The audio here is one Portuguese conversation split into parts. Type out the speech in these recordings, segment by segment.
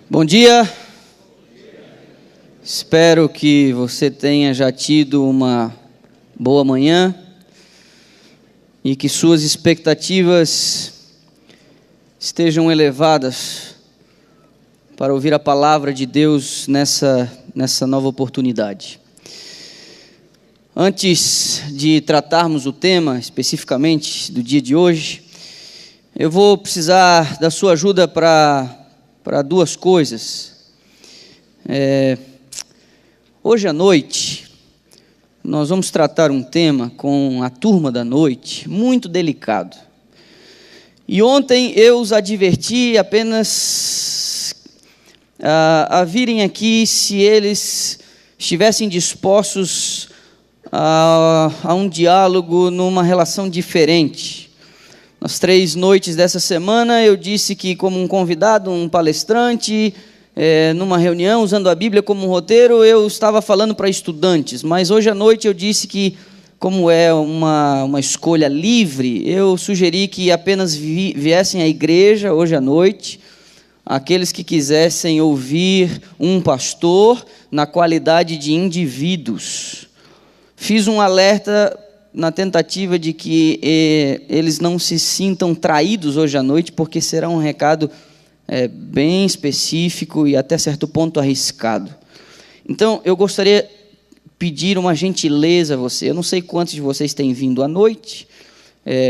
Bom dia, espero que você tenha já tido uma boa manhã e que suas expectativas estejam elevadas para ouvir a palavra de Deus nessa nova oportunidade. Antes de tratarmos o tema especificamente do dia de hoje, eu vou precisar da sua ajuda para duas coisas. Hoje à noite, nós vamos tratar um tema com a turma da noite, muito delicado. E ontem eu os adverti apenas a virem aqui se eles estivessem dispostos a um diálogo numa relação diferente. Nas 3 noites dessa semana, eu disse que, como um convidado, um palestrante, numa reunião, usando a Bíblia como um roteiro, eu estava falando para estudantes. Mas hoje à noite eu disse que, como é uma escolha livre, eu sugeri que apenas viessem à igreja hoje à noite aqueles que quisessem ouvir um pastor na qualidade de indivíduos. Fiz um alerta na tentativa de que eles não se sintam traídos hoje à noite, porque será um recado bem específico e até certo ponto arriscado. Então, eu gostaria de pedir uma gentileza a você. Eu não sei quantos de vocês têm vindo à noite,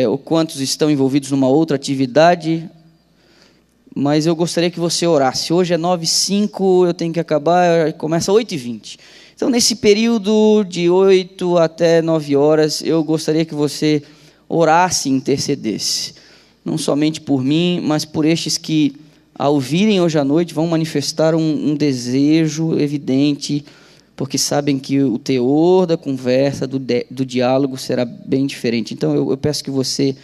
ou quantos estão envolvidos numa outra atividade, mas eu gostaria que você orasse. Hoje é 9h05, eu tenho que acabar, começa 8h20. Então, nesse período de 8 até 9 horas, eu gostaria que você orasse e intercedesse. Não somente por mim, mas por estes que, ao virem hoje à noite, vão manifestar um desejo evidente, porque sabem que o teor da conversa, do diálogo, será bem diferente. Então, eu peço que você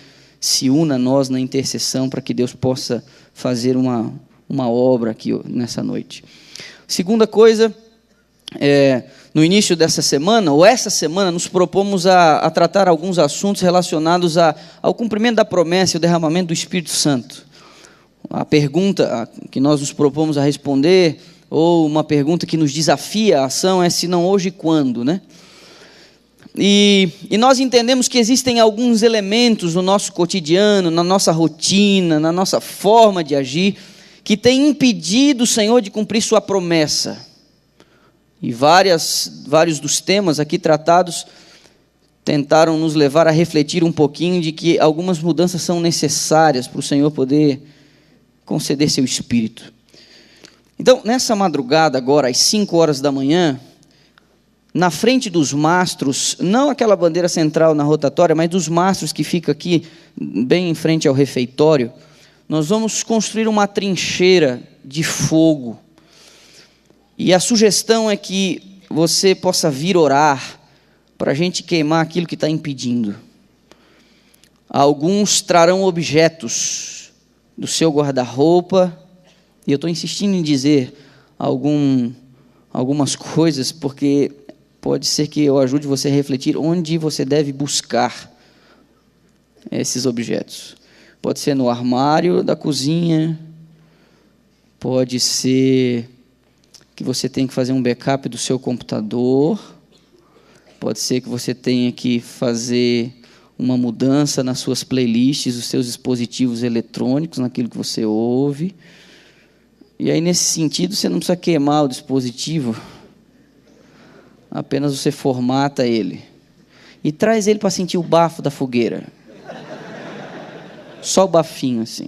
se una a nós na intercessão, para que Deus possa fazer uma obra aqui nessa noite. Segunda coisa, no início dessa semana, ou essa semana, nos propomos a tratar alguns assuntos relacionados ao cumprimento da promessa e o derramamento do Espírito Santo. A pergunta que nós nos propomos a responder, ou uma pergunta que nos desafia a ação, é se não hoje, quando, né? E nós entendemos que existem alguns elementos no nosso cotidiano, na nossa rotina, na nossa forma de agir, que têm impedido o Senhor de cumprir sua promessa. E vários dos temas aqui tratados tentaram nos levar a refletir um pouquinho de que algumas mudanças são necessárias para o Senhor poder conceder seu Espírito. Então, nessa madrugada agora, às 5 horas da manhã, na frente dos mastros, não aquela bandeira central na rotatória, mas dos mastros que fica aqui, bem em frente ao refeitório, nós vamos construir uma trincheira de fogo. E a sugestão é que você possa vir orar para a gente queimar aquilo que está impedindo. Alguns trarão objetos do seu guarda-roupa, e eu estou insistindo em dizer algumas coisas, porque pode ser que eu ajude você a refletir onde você deve buscar esses objetos. Pode ser no armário da cozinha, pode ser que você tenha que fazer um backup do seu computador, pode ser que você tenha que fazer uma mudança nas suas playlists, os seus dispositivos eletrônicos, naquilo que você ouve. E aí, nesse sentido, você não precisa queimar o dispositivo, apenas você formata ele e traz ele para sentir o bafo da fogueira. Só o bafinho assim.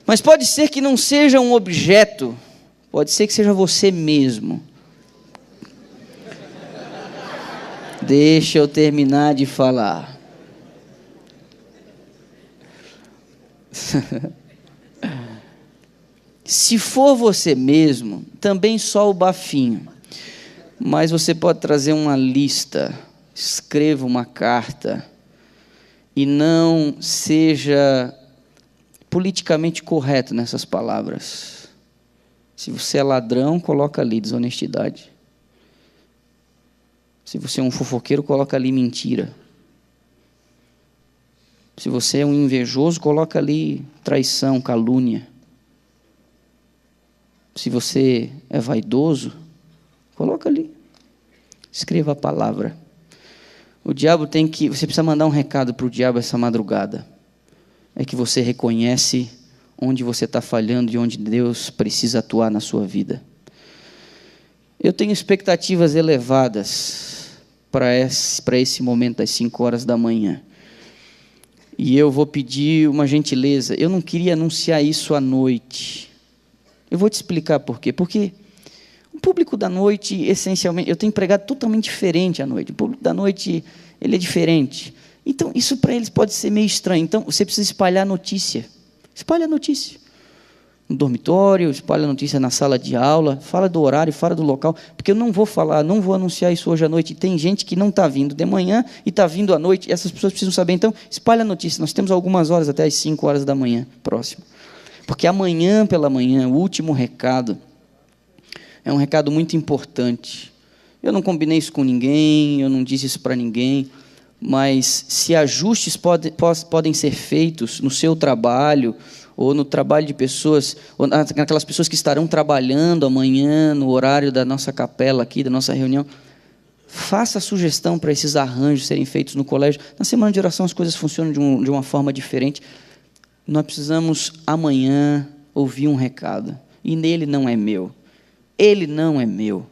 Mas pode ser que não seja um objeto, pode ser que seja você mesmo. Deixa eu terminar de falar. Se for você mesmo, também só o bafinho. Mas você pode trazer uma lista, escreva uma carta, e não seja politicamente correto nessas palavras. Se você é ladrão, coloca ali desonestidade. Se você é um fofoqueiro, coloca ali mentira. Se você é um invejoso, coloca ali traição, calúnia. Se você é vaidoso, coloca ali. Escreva a palavra. Você precisa mandar um recado para o diabo essa madrugada. É que você reconhece onde você está falhando e onde Deus precisa atuar na sua vida. Eu tenho expectativas elevadas para esse momento das 5 horas da manhã. E eu vou pedir uma gentileza. Eu não queria anunciar isso à noite. Eu vou te explicar por quê. Porque o público da noite, essencialmente, eu tenho pregado totalmente diferente à noite. O público da noite, ele é diferente. Então, isso para eles pode ser meio estranho. Então, você precisa espalhar a notícia. Espalha a notícia. No dormitório, espalha a notícia na sala de aula, fala do horário, fala do local, porque eu não vou anunciar isso hoje à noite. Tem gente que não está vindo de manhã e está vindo à noite, e essas pessoas precisam saber. Então, espalha a notícia. Nós temos algumas horas até as 5 horas da manhã, próximo. Porque amanhã pela manhã, o último recado, é um recado muito importante. Eu não combinei isso com ninguém, eu não disse isso para ninguém, mas se ajustes podem ser feitos no seu trabalho, ou no trabalho de pessoas, ou naquelas pessoas que estarão trabalhando amanhã, no horário da nossa capela aqui, da nossa reunião, faça a sugestão para esses arranjos serem feitos no colégio. Na semana de oração as coisas funcionam de uma forma diferente. Nós precisamos amanhã ouvir um recado, e nele não é meu. Ele não é meu.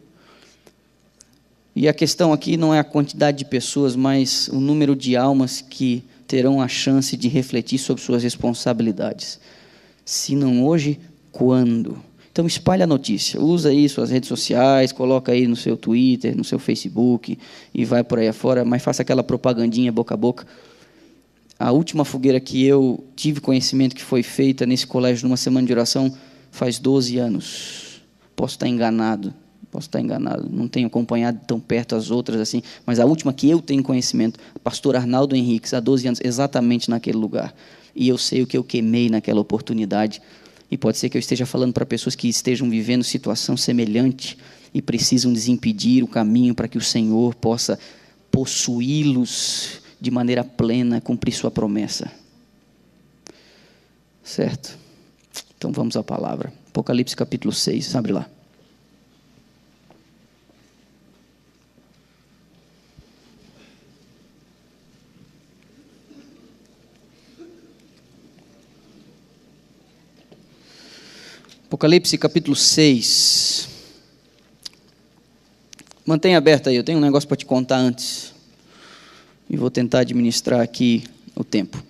E a questão aqui não é a quantidade de pessoas, mas o número de almas que terão a chance de refletir sobre suas responsabilidades. Se não hoje, quando? Então espalhe a notícia, usa aí suas redes sociais, coloca aí no seu Twitter, no seu Facebook, e vai por aí afora, mas faça aquela propagandinha boca a boca. A última fogueira que eu tive conhecimento que foi feita nesse colégio numa semana de oração faz 12 anos. Posso estar enganado, não tenho acompanhado tão perto as outras assim, mas a última que eu tenho conhecimento, pastor Arnaldo Henriques, há 12 anos, exatamente naquele lugar. E eu sei o que eu queimei naquela oportunidade, e pode ser que eu esteja falando para pessoas que estejam vivendo situação semelhante e precisam desimpedir o caminho para que o Senhor possa possuí-los de maneira plena, cumprir sua promessa. Certo? Então vamos à palavra. Apocalipse capítulo 6, abre lá. Apocalipse capítulo 6. Mantenha aberto aí, eu tenho um negócio para te contar antes. E vou tentar administrar aqui o tempo.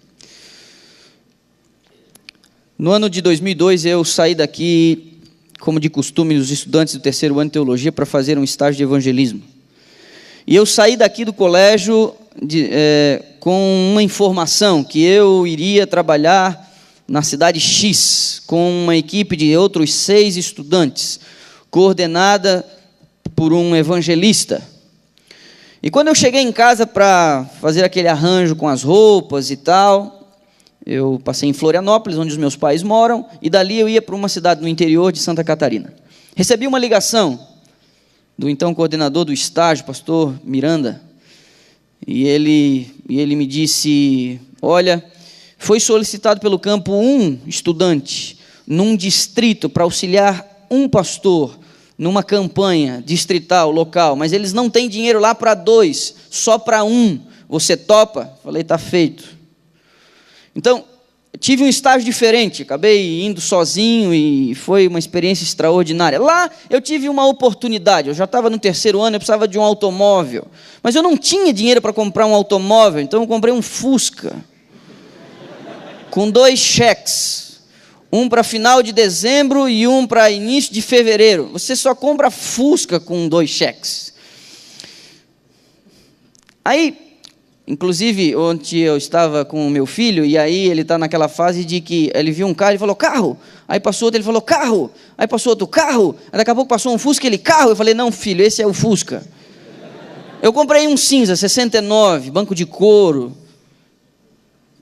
No ano de 2002, eu saí daqui, como de costume, os estudantes do 3º ano de teologia, para fazer um estágio de evangelismo. E eu saí daqui do colégio com uma informação que eu iria trabalhar na cidade X, com uma equipe de outros 6 estudantes, coordenada por um evangelista. E quando eu cheguei em casa para fazer aquele arranjo com as roupas e tal, eu passei em Florianópolis, onde os meus pais moram, e dali eu ia para uma cidade no interior de Santa Catarina. Recebi uma ligação do então coordenador do estágio, pastor Miranda, e ele me disse: olha, foi solicitado pelo campo um estudante num distrito para auxiliar um pastor numa campanha distrital, local, mas eles não têm dinheiro lá para 2, só para 1. Você topa? Falei, está feito. Então, tive um estágio diferente, acabei indo sozinho e foi uma experiência extraordinária. Lá eu tive uma oportunidade, eu já estava no 3º ano, eu precisava de um automóvel, mas eu não tinha dinheiro para comprar um automóvel, então eu comprei um Fusca, com 2 cheques. Um para final de dezembro e um para início de fevereiro. Você só compra Fusca com 2 cheques. Aí, inclusive, ontem eu estava com o meu filho, e aí ele está naquela fase de que ele viu um carro, ele falou, carro. Aí passou outro, ele falou, carro. Aí passou outro, carro. Aí daqui a pouco passou um Fusca, ele, carro. Eu falei, não, filho, esse é o Fusca. Eu comprei um cinza, 69, banco de couro.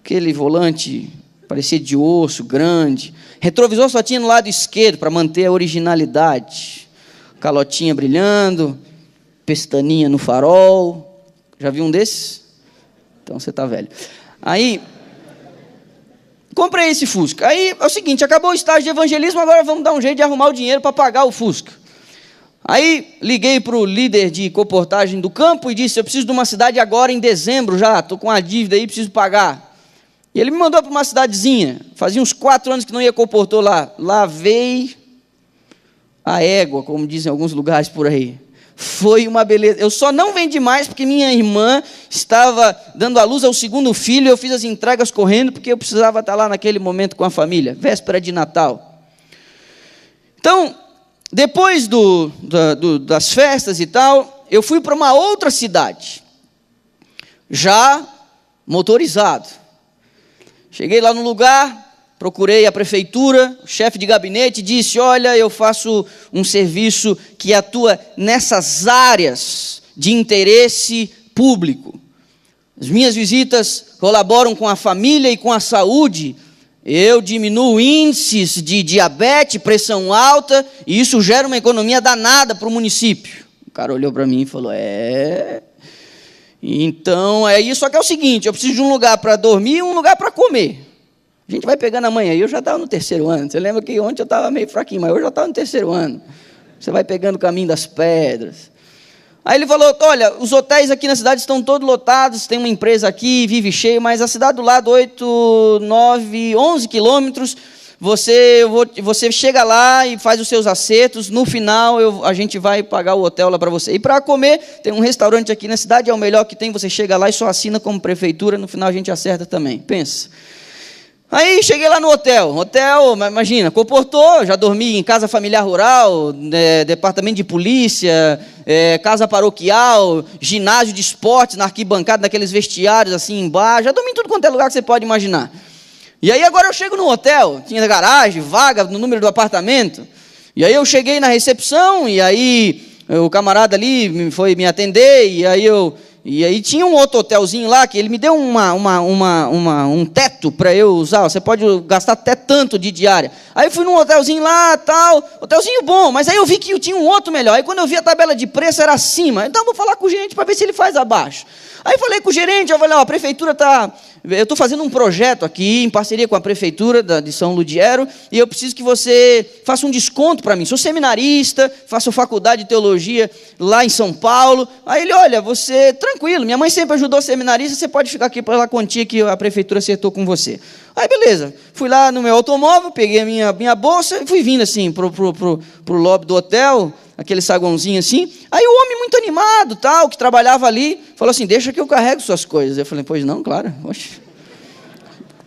Aquele volante parecia de osso, grande. Retrovisor só tinha no lado esquerdo, para manter a originalidade. Calotinha brilhando, pestaninha no farol. Já viu um desses? Então você está velho. Aí, Comprei esse Fusca. Aí é o seguinte, acabou o estágio de evangelismo, agora vamos dar um jeito de arrumar o dinheiro para pagar o Fusca. Aí liguei para o líder de comportagem do campo e disse, eu preciso de uma cidade agora em dezembro já, estou com uma dívida aí, preciso pagar. E ele me mandou para uma cidadezinha, fazia uns 4 anos que não ia comportor lá. Lavei a égua, como dizem em alguns lugares por aí. Foi uma beleza. Eu só não vendi mais porque minha irmã estava dando à luz ao 2º filho, e eu fiz as entregas correndo, porque eu precisava estar lá naquele momento com a família, véspera de Natal. Então, depois das festas e tal, eu fui para uma outra cidade, já motorizado. Cheguei lá no lugar, procurei a prefeitura, o chefe de gabinete disse, olha, eu faço um serviço que atua nessas áreas de interesse público. As minhas visitas colaboram com a família e com a saúde, eu diminuo índices de diabetes, pressão alta, e isso gera uma economia danada para o município. O cara olhou para mim e falou, então é isso, só que é o seguinte, eu preciso de um lugar para dormir e um lugar para comer. A gente vai pegando amanhã. Eu já estava no 3º ano. Você lembra que ontem eu estava meio fraquinho, mas hoje eu já estava no 3º ano. Você vai pegando o caminho das pedras. Aí ele falou, olha, os hotéis aqui na cidade estão todos lotados, tem uma empresa aqui, vive cheio, mas a cidade do lado, 8, 9, 11 quilômetros, você chega lá e faz os seus acertos, no final a gente vai pagar o hotel lá para você. E para comer, tem um restaurante aqui na cidade, é o melhor que tem, você chega lá e só assina como prefeitura, no final a gente acerta também. Pensa. Aí cheguei lá no hotel, imagina, comportou, já dormi em casa familiar rural, departamento de polícia, casa paroquial, ginásio de esportes, na arquibancada, naqueles vestiários assim embaixo, já dormi em tudo quanto é lugar que você pode imaginar. E aí agora eu chego no hotel, tinha garagem, vaga no número do apartamento, e aí eu cheguei na recepção, e aí o camarada ali foi me atender, e aí tinha um outro hotelzinho lá, que ele me deu um teto para eu usar, você pode gastar até tanto de diária. Aí eu fui num hotelzinho lá, tal, hotelzinho bom, mas aí eu vi que tinha um outro melhor. Aí quando eu vi a tabela de preço era acima, então eu vou falar com o gerente para ver se ele faz abaixo. Aí falei com o gerente, eu falei, a prefeitura eu estou fazendo um projeto aqui, em parceria com a prefeitura de São Ludiero, e eu preciso que você faça um desconto para mim. Sou seminarista, faço faculdade de teologia lá em São Paulo. Aí ele, olha, você, tranquilo, minha mãe sempre ajudou seminarista, você pode ficar aqui pela quantia que a prefeitura acertou com você. Aí beleza, fui lá no meu automóvel, peguei a minha bolsa e fui vindo assim pro lobby do hotel, aquele saguãozinho assim. Aí o homem muito animado, tal, que trabalhava ali, falou assim, deixa que eu carrego suas coisas. Eu falei, pois não, claro, oxe,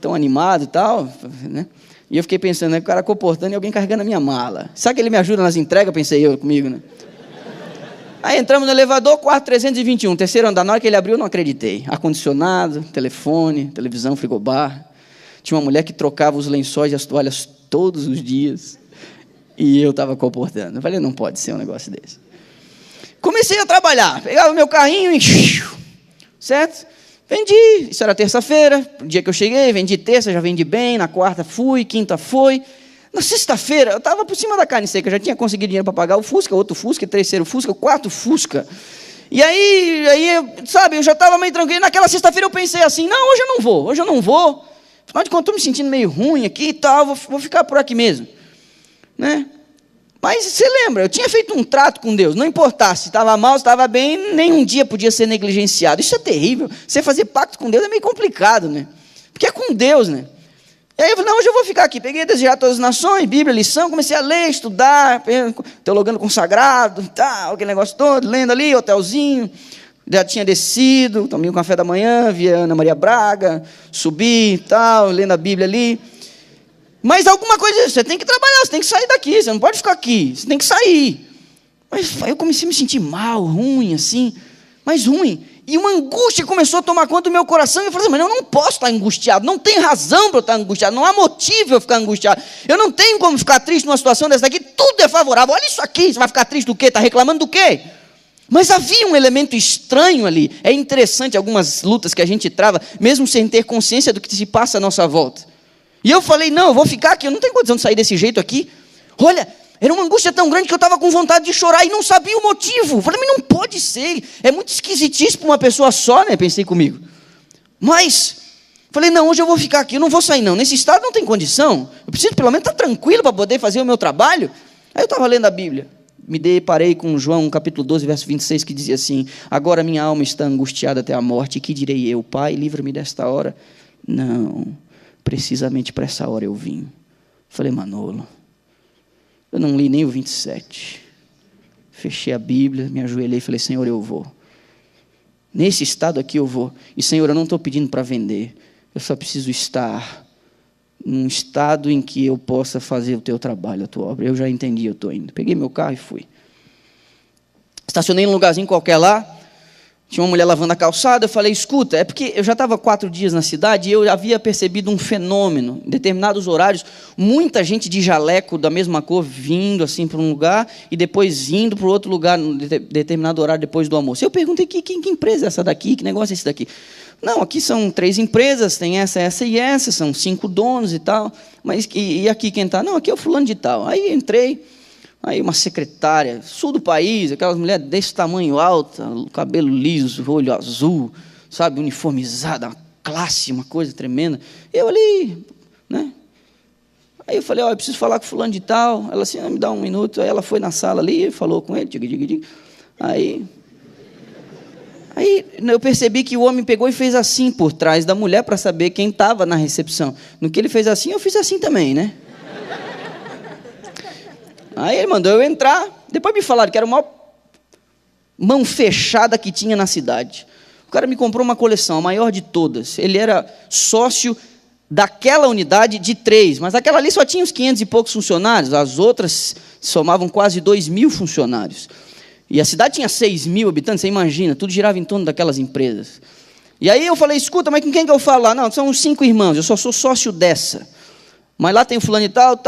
tão animado e tal, né? E eu fiquei pensando, né, o cara comportando e alguém carregando a minha mala. Será que ele me ajuda nas entregas? Pensei eu comigo, né? Aí entramos no elevador, quarto 321, 3º andar. Na hora que ele abriu, eu não acreditei. Ar-condicionado, telefone, televisão, frigobar. Tinha uma mulher que trocava os lençóis e as toalhas todos os dias. E eu estava comportando. Eu falei, não pode ser um negócio desse. Comecei a trabalhar. Pegava o meu carrinho e... certo? Vendi. Isso era terça-feira. O dia que eu cheguei, vendi terça, já vendi bem. Na quarta fui, quinta foi. Na sexta-feira, eu estava por cima da carne seca. Já tinha conseguido dinheiro para pagar o Fusca, outro Fusca, 3º Fusca, 4º Fusca. E aí, sabe, eu já estava meio tranquilo. Naquela sexta-feira eu pensei assim, não, hoje eu não vou. Afinal de contas, estou me sentindo meio ruim aqui e tal, vou ficar por aqui mesmo. Né? Mas você lembra, eu tinha feito um trato com Deus, não importasse se estava mal, se estava bem, nenhum dia podia ser negligenciado. Isso é terrível. Você fazer pacto com Deus é meio complicado, né? Porque é com Deus, né? E aí eu falei, não, hoje eu vou ficar aqui. Peguei Desejar Todas as Nações, Bíblia, lição, comecei a ler, estudar, teologando consagrado, tal, aquele negócio todo, lendo ali, hotelzinho. Já tinha descido, tomei um café da manhã, via Ana Maria Braga, subi, tal, lendo a Bíblia ali. Mas alguma coisa, você tem que trabalhar, você tem que sair daqui, você não pode ficar aqui, você tem que sair. Mas eu comecei a me sentir mal, ruim, assim, mas ruim. E uma angústia começou a tomar conta do meu coração. E eu falei assim, mas eu não posso estar angustiado, não tem razão para eu estar angustiado, não há motivo eu ficar angustiado. Eu não tenho como ficar triste numa situação dessa daqui, tudo é favorável. Olha isso aqui, você vai ficar triste do quê? Está reclamando do quê? Mas havia um elemento estranho ali. É interessante algumas lutas que a gente trava, mesmo sem ter consciência do que se passa à nossa volta. E eu falei, não, eu vou ficar aqui, eu não tenho condição de sair desse jeito aqui. Olha, era uma angústia tão grande que eu estava com vontade de chorar e não sabia o motivo. Eu falei, mas não pode ser, é muito esquisitíssimo para uma pessoa só, né? Pensei comigo. Mas Falei, não, hoje eu vou ficar aqui, eu não vou sair não. Nesse estado não tem condição. Eu preciso pelo menos estar tranquilo para poder fazer o meu trabalho. Aí eu estava lendo a Bíblia. Me deparei com João, capítulo 12, verso 26, que dizia assim: agora minha alma está angustiada até a morte, e que direi eu? Pai, livra-me desta hora. Não, precisamente para essa hora eu vim. Falei, Manolo, eu não li nem o 27. Fechei a Bíblia, me ajoelhei e falei, Senhor, eu vou. Nesse estado aqui eu vou. E, Senhor, eu não estou pedindo para vender. Eu só preciso estar num estado em que eu possa fazer o teu trabalho, a tua obra. Eu já entendi, eu estou indo. Peguei meu carro e fui. Estacionei num lugarzinho qualquer lá. Tinha uma mulher lavando a calçada. Eu falei, escuta, é porque eu já estava 4 dias na cidade e eu havia percebido um fenômeno. Em determinados horários, muita gente de jaleco da mesma cor vindo assim para um lugar e depois indo para o outro lugar em determinado horário depois do almoço. Eu perguntei, que empresa é essa daqui? Que negócio é esse daqui? Não, aqui são 3 empresas, tem essa e essa, são 5 donos e tal. Mas e aqui quem está? Não, aqui é o fulano de tal. Aí entrei. Aí uma secretária, sul do país, aquelas mulheres desse tamanho alta, cabelo liso, olho azul, sabe, uniformizada, uma classe, uma coisa tremenda. Eu ali, né? Aí eu falei, eu preciso falar com fulano de tal. Ela assim, me dá 1 minuto. Aí ela foi na sala ali, falou com ele, diga. Aí eu percebi que o homem pegou e fez assim por trás da mulher para saber quem estava na recepção. No que ele fez assim, eu fiz assim também, né? Aí ele mandou eu entrar. Depois me falaram que era a maior mão fechada que tinha na cidade. O cara me comprou uma coleção, a maior de todas. Ele era sócio daquela unidade de 3, mas aquela ali só tinha uns 500 e poucos funcionários. As outras somavam quase 2.000 funcionários. E a cidade tinha 6.000 habitantes, você imagina, tudo girava em torno daquelas empresas. E aí eu falei, escuta, mas com quem que eu falo lá? Não, são uns 5 irmãos, eu só sou sócio dessa. Mas lá tem o fulano e tal.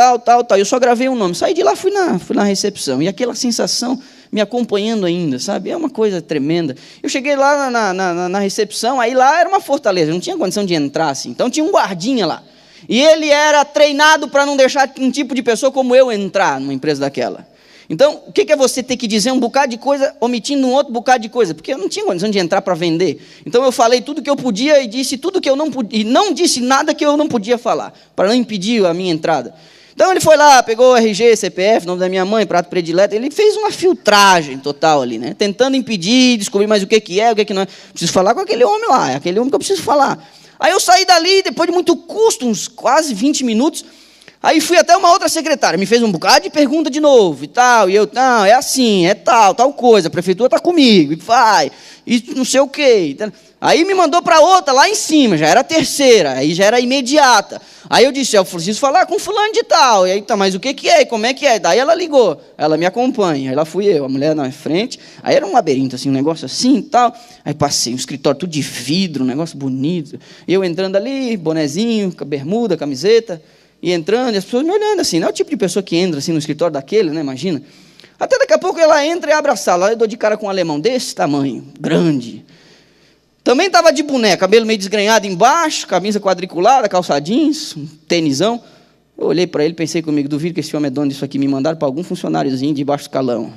Eu só gravei um nome. Saí de lá, fui na recepção. E aquela sensação me acompanhando ainda, sabe? É uma coisa tremenda. Eu cheguei lá na recepção, aí lá era uma fortaleza, não tinha condição de entrar assim. Então tinha um guardinha lá. E ele era treinado para não deixar um tipo de pessoa como eu entrar numa empresa daquela. Então, o que é você ter que dizer um bocado de coisa, omitindo um outro bocado de coisa? Porque eu não tinha condição de entrar para vender. Então, eu falei tudo que eu podia e disse tudo que eu não podia. E não disse nada que eu não podia falar, para não impedir a minha entrada. Então, ele foi lá, pegou o RG, CPF, nome da minha mãe, prato predileto. Ele fez uma filtragem total ali, né? Tentando impedir, descobrir mais o que é, o que não é. Preciso falar com aquele homem lá, é aquele homem que eu preciso falar. Aí eu saí dali, depois de muito custo, uns quase 20 minutos... Aí fui até uma outra secretária, me fez um bocado de pergunta de novo e tal, e eu, não, é assim, é tal coisa, a prefeitura está comigo, e vai, e não sei o quê. Aí me mandou para outra, lá em cima, já era a terceira, aí já era imediata. Aí eu disse, eu preciso falar com fulano de tal, e aí, tá, mas o que é, como é que é? Daí ela ligou, ela me acompanha, aí lá fui eu, a mulher na frente, aí era um labirinto, assim, um negócio assim e tal, aí passei, um escritório tudo de vidro, um negócio bonito, eu entrando ali, bonezinho, bermuda, camiseta, e entrando, e as pessoas me olhando assim, não é o tipo de pessoa que entra assim no escritório daquele, né, imagina. Até daqui a pouco ela entra e abre a sala, eu dou de cara com um alemão desse tamanho, grande. Também estava de boné, cabelo meio desgrenhado embaixo, camisa quadriculada, calça jeans, um tênisão. Eu olhei para ele, pensei comigo, duvido que esse homem é dono disso aqui, me mandaram para algum funcionáriozinho de baixo escalão.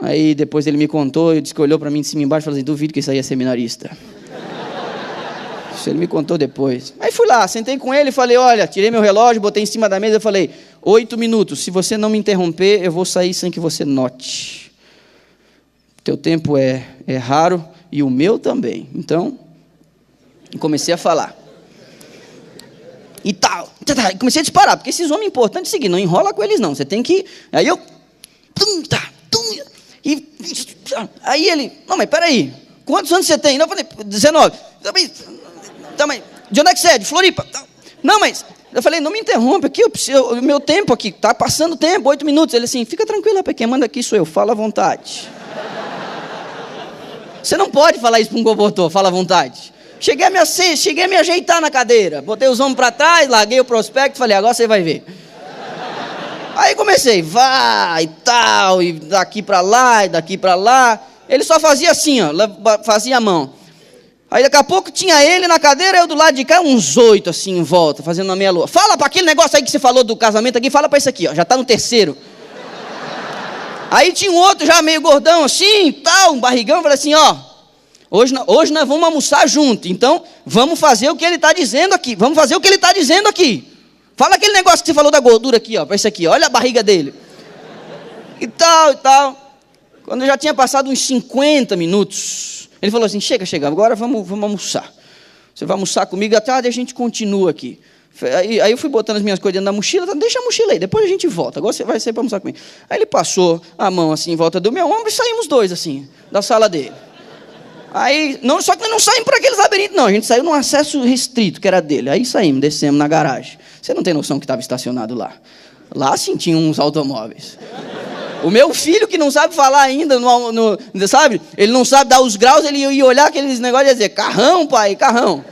Aí depois ele me contou, eu disse que olhou para mim de cima e embaixo e falou assim, duvido que isso aí é seminarista. Isso ele me contou depois. Aí fui lá, sentei com ele e falei, olha, tirei meu relógio, botei em cima da mesa e falei, 8 minutos, se você não me interromper, eu vou sair sem que você note. Teu tempo é raro e o meu também. Então, comecei a falar. E tal. Comecei a disparar, porque esses homens importantes, seguir, não enrola com eles não, você tem que... Aí eu... Aí ele, não, mas peraí, quantos anos você tem? Não, eu falei, 19. De onde é que você é? De Floripa. Não, mas... Eu falei, não me interrompa aqui, o meu tempo aqui, está passando tempo, 8 minutos. Ele assim, fica tranquilo, quem manda aqui sou eu, fala à vontade. Você não pode falar isso para um comportor, fala à vontade. Cheguei a me ajeitar na cadeira, botei os ombros para trás, larguei o prospecto, falei, agora você vai ver. Aí comecei, vai e tal, e daqui para lá, e daqui para lá. Ele só fazia assim, ó, fazia a mão. Aí daqui a pouco tinha ele na cadeira, eu do lado de cá, uns 8 assim em volta, fazendo a meia lua. Fala para aquele negócio aí que você falou do casamento aqui, fala para isso aqui, ó, já está no 3º. Aí tinha um outro já meio gordão assim, tal, um barrigão, eu falei assim, ó, Hoje nós vamos almoçar junto, então vamos fazer o que ele está dizendo aqui. Vamos fazer o que ele está dizendo aqui. Fala aquele negócio que você falou da gordura aqui, ó, para isso aqui, olha a barriga dele. E tal, e tal. Quando eu já tinha passado uns 50 minutos, ele falou assim, chega, agora vamos almoçar. Você vai almoçar comigo, à tarde a gente continua aqui. Aí eu fui botando as minhas coisas dentro da mochila, deixa a mochila aí, depois a gente volta, agora você vai sair para almoçar comigo. Aí ele passou a mão assim em volta do meu ombro e saímos dois assim, da sala dele. Aí, só que nós não saímos por aqueles labirintos, não. A gente saiu num acesso restrito, que era dele. Aí saímos, descemos na garagem. Você não tem noção que estava estacionado lá. Lá sim tinha uns automóveis. O meu filho, que não sabe falar ainda, sabe? Ele não sabe dar os graus, ele ia olhar aqueles negócios e ia dizer, carrão, pai, carrão.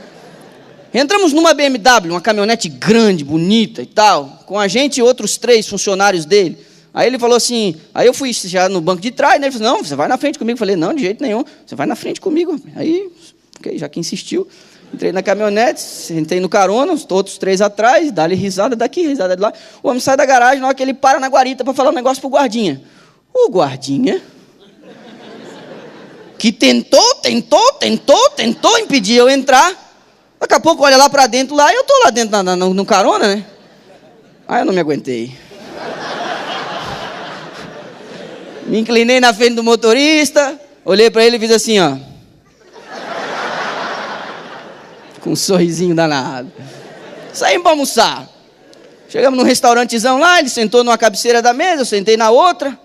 Entramos numa BMW, uma caminhonete grande, bonita e tal, com a gente e outros 3 funcionários dele. Aí ele falou assim, aí eu fui já no banco de trás, né? Ele falou, não, você vai na frente comigo. Eu falei, não, de jeito nenhum, você vai na frente comigo. Aí, okay, já que insistiu, entrei na caminhonete, sentei no carona, os outros 3 atrás, dá-lhe risada daqui, risada de lá. O homem sai da garagem, na hora que ele para na guarita para falar um negócio pro guardinha. O guardinha, que tentou impedir eu entrar, daqui a pouco olha lá para dentro, lá, eu estou lá dentro no carona, né? Aí eu não me aguentei. Me inclinei na frente do motorista, olhei para ele e fiz assim, ó. Com um sorrisinho danado. Saímos para almoçar. Chegamos num restaurantezão lá, ele sentou numa cabeceira da mesa, eu sentei na outra.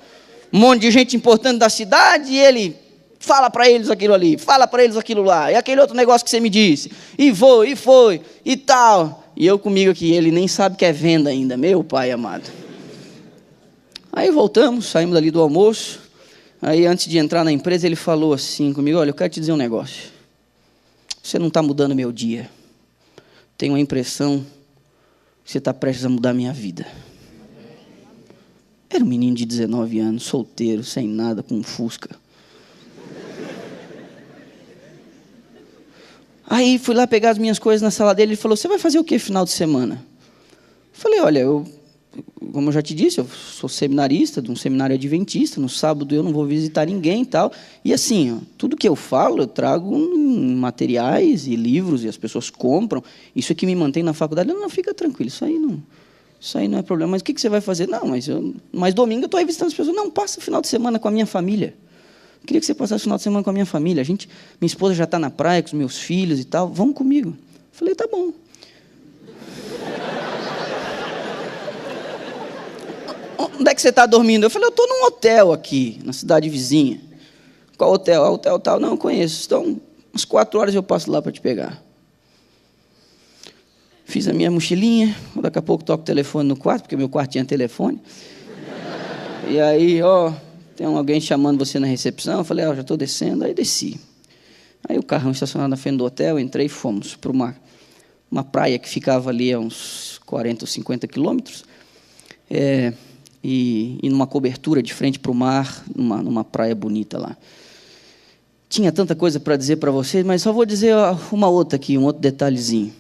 Um monte de gente importante da cidade, e ele fala para eles aquilo ali, fala para eles aquilo lá, e aquele outro negócio que você me disse. E foi, e tal. E eu comigo aqui, ele nem sabe que é venda ainda, meu pai amado. Aí voltamos, saímos dali do almoço. Aí antes de entrar na empresa, ele falou assim comigo, olha, eu quero te dizer um negócio. Você não está mudando meu dia. Tenho a impressão que você está prestes a mudar a minha vida. Era um menino de 19 anos, solteiro, sem nada, com um Fusca. Aí fui lá pegar as minhas coisas na sala dele, ele falou, você vai fazer o que final de semana? Eu falei, olha, como eu já te disse, eu sou seminarista de um seminário adventista, no sábado eu não vou visitar ninguém e tal. E assim, ó, tudo que eu falo, eu trago materiais e livros, e as pessoas compram. Isso é que me mantém na faculdade. Não, fica tranquilo, isso aí não é problema. Mas o que você vai fazer? Não, mas domingo eu estou aí visitando as pessoas. Não, passa o final de semana com a minha família. Eu queria que você passasse o final de semana com a minha família. Minha esposa já está na praia com os meus filhos e tal, vão comigo. Eu falei, tá bom. Onde é que você está dormindo? Eu falei, eu estou num hotel aqui, na cidade vizinha. Qual hotel? Hotel tal. Não, eu conheço. Então, umas 4 horas eu passo lá para te pegar. Fiz a minha mochilinha, daqui a pouco toco o telefone no quarto, porque meu quarto tinha telefone. E aí, ó, tem alguém chamando você na recepção. Eu falei, ó, já estou descendo. Aí desci. Aí o carrão estacionado na frente do hotel, entrei e fomos para uma praia que ficava ali a uns 40 ou 50 quilômetros. E numa cobertura de frente para o mar, numa praia bonita lá. Tinha tanta coisa para dizer para vocês, mas só vou dizer uma outra aqui, um outro detalhezinho.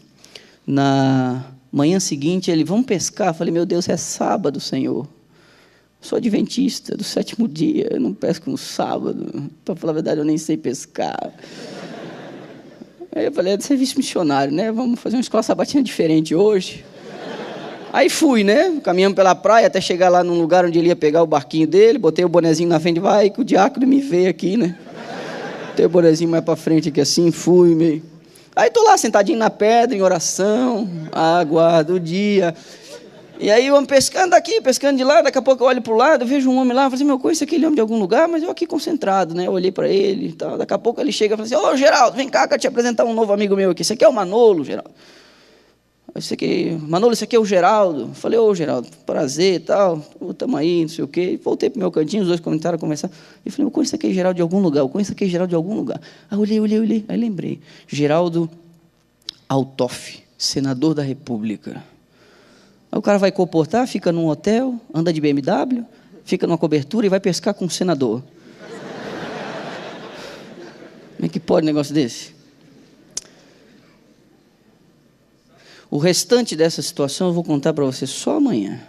Na manhã seguinte, ele, vamos pescar. Eu falei, meu Deus, é sábado, Senhor. Sou adventista do 7º dia, eu não pesco no sábado. Para falar a verdade, eu nem sei pescar. Aí eu falei, é de serviço missionário, né? Vamos fazer uma escola sabatina diferente hoje. Aí fui, né? Caminhando pela praia até chegar lá num lugar onde ele ia pegar o barquinho dele, botei o bonezinho na frente, vai que o diácono me vê aqui, né? Botei o bonezinho mais para frente aqui assim, fui meio. Aí estou lá sentadinho na pedra, em oração, aguardo o dia. E aí eu amo pescando daqui, pescando de lá, daqui a pouco eu olho para o lado, eu vejo um homem lá, eu falo assim, meu, conheço aquele homem de algum lugar, mas eu aqui concentrado, né? Eu olhei para ele e tal. Daqui a pouco ele chega e fala assim, ô Geraldo, vem cá, quero te apresentar um novo amigo meu aqui. Esse aqui é o Manolo, Geraldo. Manolo, esse aqui é o Geraldo. Eu falei, ô Geraldo, prazer e tal, estamos aí, não sei o quê. Voltei para o meu cantinho, os dois começaram a conversar. Eu falei, eu conheço aquele Geraldo de algum lugar, eu conheço aquele Geraldo de algum lugar. Aí olhei, aí lembrei. Geraldo Altoff, senador da República. Aí o cara vai comportar, fica num hotel, anda de BMW, fica numa cobertura e vai pescar com um senador. Como é que pode um negócio desse? O restante dessa situação eu vou contar para você só amanhã.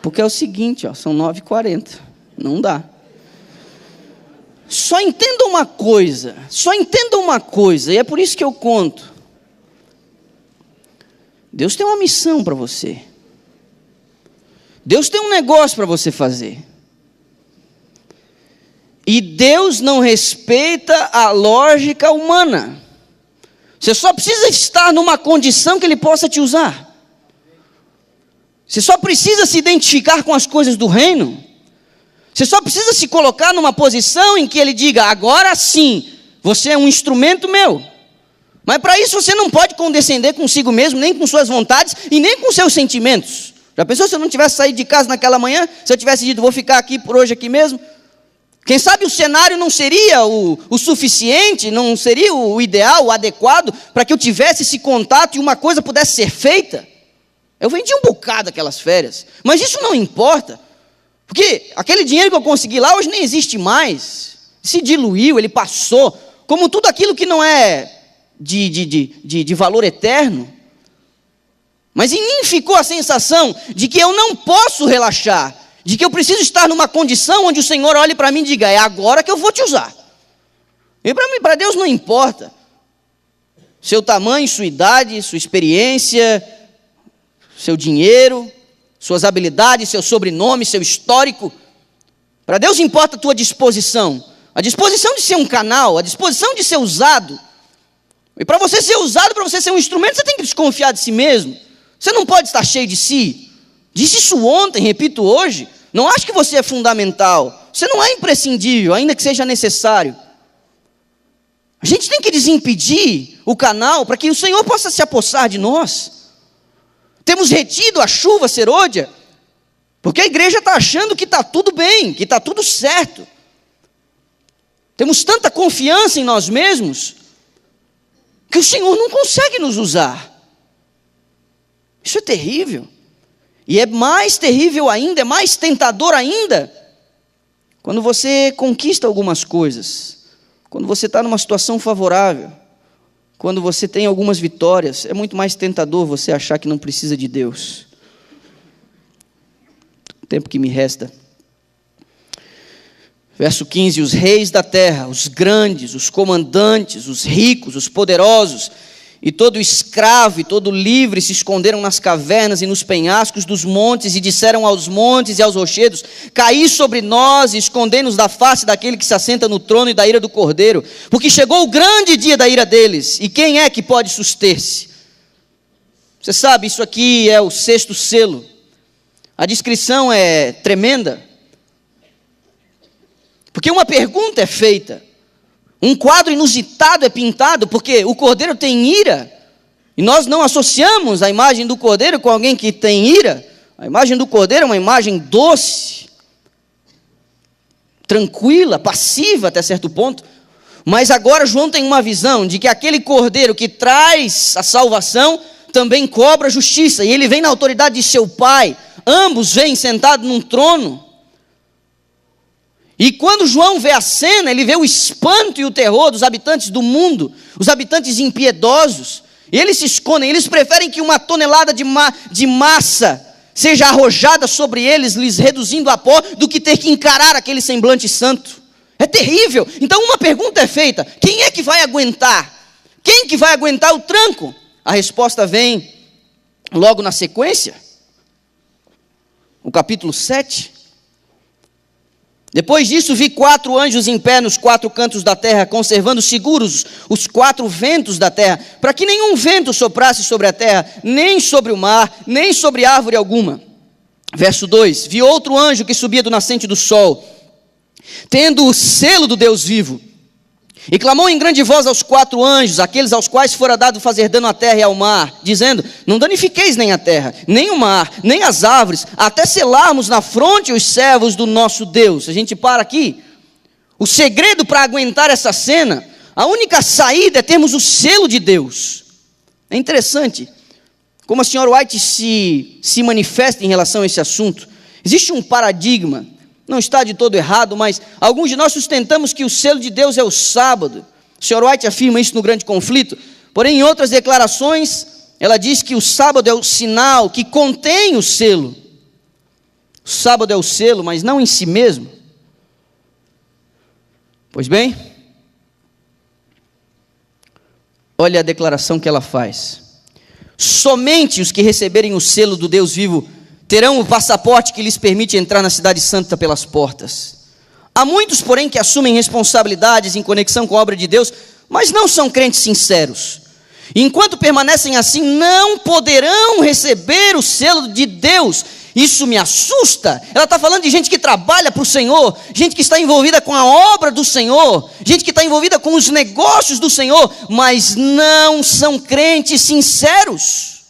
Porque é o seguinte, ó, são 9h40. Não dá. Só entenda uma coisa, e é por isso que eu conto. Deus tem uma missão para você. Deus tem um negócio para você fazer. E Deus não respeita a lógica humana. Você só precisa estar numa condição que Ele possa te usar. Você só precisa se identificar com as coisas do reino. Você só precisa se colocar numa posição em que Ele diga: agora sim, você é um instrumento meu. Mas para isso você não pode condescender consigo mesmo, nem com suas vontades e nem com seus sentimentos. Já pensou se eu não tivesse saído de casa naquela manhã? Se eu tivesse dito: vou ficar aqui por hoje aqui mesmo? Quem sabe o cenário não seria o suficiente, não seria o ideal, o adequado, para que eu tivesse esse contato e uma coisa pudesse ser feita. Eu vendi um bocado aquelas férias, mas isso não importa, porque aquele dinheiro que eu consegui lá hoje nem existe mais, se diluiu, ele passou, como tudo aquilo que não é de valor eterno. Mas em mim ficou a sensação de que eu não posso relaxar, de que eu preciso estar numa condição onde o Senhor olhe para mim e diga: é agora que eu vou te usar. E para Deus não importa seu tamanho, sua idade, sua experiência, seu dinheiro, suas habilidades, seu sobrenome, seu histórico. Para Deus importa a tua disposição, a disposição de ser um canal, a disposição de ser usado. E para você ser usado, para você ser um instrumento, você tem que desconfiar de si mesmo. Você não pode estar cheio de si. Disse isso ontem, repito hoje. Não acho que você é fundamental. Você não é imprescindível, ainda que seja necessário. A gente tem que desimpedir o canal para que o Senhor possa se apossar de nós. Temos retido a chuva serôdia, porque a igreja está achando que está tudo bem, que está tudo certo. Temos tanta confiança em nós mesmos, que o Senhor não consegue nos usar. Isso é terrível. E é mais terrível ainda, é mais tentador ainda, quando você conquista algumas coisas, quando você está numa situação favorável, quando você tem algumas vitórias, é muito mais tentador você achar que não precisa de Deus. O tempo que me resta. Verso 15: os reis da terra, os grandes, os comandantes, os ricos, os poderosos, e todo escravo e todo livre se esconderam nas cavernas e nos penhascos dos montes, e disseram aos montes e aos rochedos: caí sobre nós e escondei-nos da face daquele que se assenta no trono e da ira do Cordeiro, porque chegou o grande dia da ira deles, e quem é que pode suster-se? Você sabe, isso aqui é o 6º selo. A descrição é tremenda, porque uma pergunta é feita. Um quadro inusitado é pintado, porque o Cordeiro tem ira, e nós não associamos a imagem do Cordeiro com alguém que tem ira. A imagem do Cordeiro é uma imagem doce, tranquila, passiva até certo ponto. Mas agora João tem uma visão de que aquele Cordeiro que traz a salvação também cobra justiça, e ele vem na autoridade de seu Pai. Ambos vêm sentados num trono. E quando João vê a cena, ele vê o espanto e o terror dos habitantes do mundo, os habitantes impiedosos, e eles se escondem, eles preferem que uma tonelada de massa seja arrojada sobre eles, lhes reduzindo a pó, do que ter que encarar aquele semblante santo. É terrível. Então uma pergunta é feita: quem é que vai aguentar? Quem que vai aguentar o tranco? A resposta vem logo na sequência, no capítulo 7. Depois disso vi 4 anjos em pé nos 4 cantos da terra, conservando seguros os 4 ventos da terra, para que nenhum vento soprasse sobre a terra, nem sobre o mar, nem sobre árvore alguma. Verso 2: vi outro anjo que subia do nascente do sol, tendo o selo do Deus vivo, e clamou em grande voz aos 4 anjos, aqueles aos quais fora dado fazer dano à terra e ao mar, dizendo: não danifiqueis nem a terra, nem o mar, nem as árvores, até selarmos na fronte os servos do nosso Deus. A gente para aqui. O segredo para aguentar essa cena, a única saída é termos o selo de Deus. É interessante como a senhora White se manifesta em relação a esse assunto. Existe um paradigma, não está de todo errado, mas alguns de nós sustentamos que o selo de Deus é o sábado. O Sr. White afirma isso no Grande Conflito, porém em outras declarações ela diz que o sábado é o sinal que contém o selo. O sábado é o selo, mas não em si mesmo. Pois bem, olha a declaração que ela faz. Somente os que receberem o selo do Deus vivo terão o passaporte que lhes permite entrar na cidade santa pelas portas. Há muitos, porém, que assumem responsabilidades em conexão com a obra de Deus, mas não são crentes sinceros. Enquanto permanecem assim, não poderão receber o selo de Deus. Isso me assusta. Ela está falando de gente que trabalha para o Senhor, gente que está envolvida com a obra do Senhor, gente que está envolvida com os negócios do Senhor, mas não são crentes sinceros.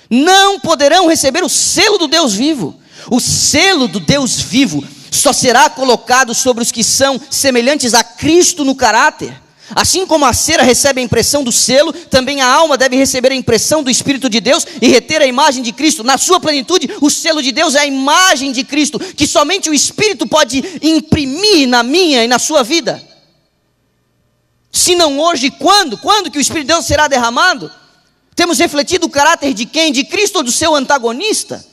Não poderão receber o selo do Deus vivo. O selo do Deus vivo só será colocado sobre os que são semelhantes a Cristo no caráter. Assim como a cera recebe a impressão do selo, também a alma deve receber a impressão do Espírito de Deus e reter a imagem de Cristo. Na sua plenitude, o selo de Deus é a imagem de Cristo, que somente o Espírito pode imprimir na minha e na sua vida. Se não hoje, quando? Quando que o Espírito de Deus será derramado? Temos refletido o caráter de quem? De Cristo ou do seu antagonista?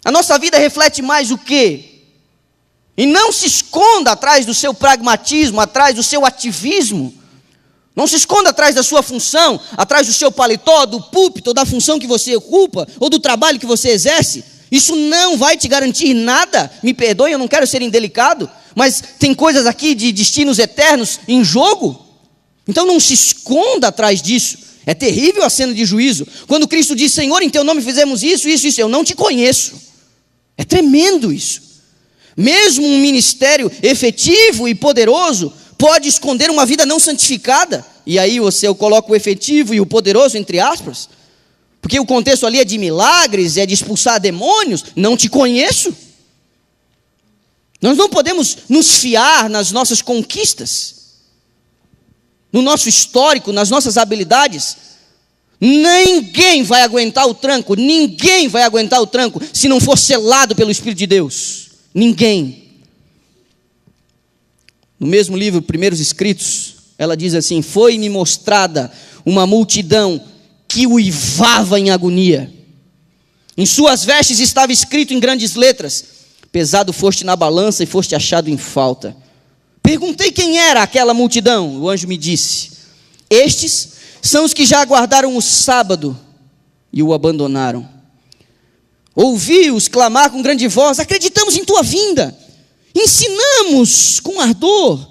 A nossa vida reflete mais o quê? E não se esconda atrás do seu pragmatismo, atrás do seu ativismo. Não se esconda atrás da sua função, atrás do seu paletó, do púlpito, ou da função que você ocupa, ou do trabalho que você exerce. Isso não vai te garantir nada. Me perdoe, eu não quero ser indelicado, mas tem coisas aqui de destinos eternos em jogo. Então não se esconda atrás disso. É terrível a cena de juízo. Quando Cristo diz: Senhor, em teu nome fizemos isso, isso, isso. Eu não te conheço. É tremendo isso. Mesmo um ministério efetivo e poderoso pode esconder uma vida não santificada. E aí eu coloco o efetivo e o poderoso entre aspas, porque o contexto ali é de milagres, é de expulsar demônios. Não te conheço. Nós não podemos nos fiar nas nossas conquistas, no nosso histórico, nas nossas habilidades. Ninguém vai aguentar o tranco, ninguém vai aguentar o tranco se não for selado pelo Espírito de Deus. Ninguém. No mesmo livro, Primeiros Escritos, ela diz assim: foi-me mostrada uma multidão que uivava em agonia. Em suas vestes estava escrito em grandes letras: pesado foste na balança e foste achado em falta. Perguntei quem era aquela multidão. O anjo me disse: estes são os que já aguardaram o sábado e o abandonaram. Ouvi-os clamar com grande voz: acreditamos em tua vinda, ensinamos com ardor.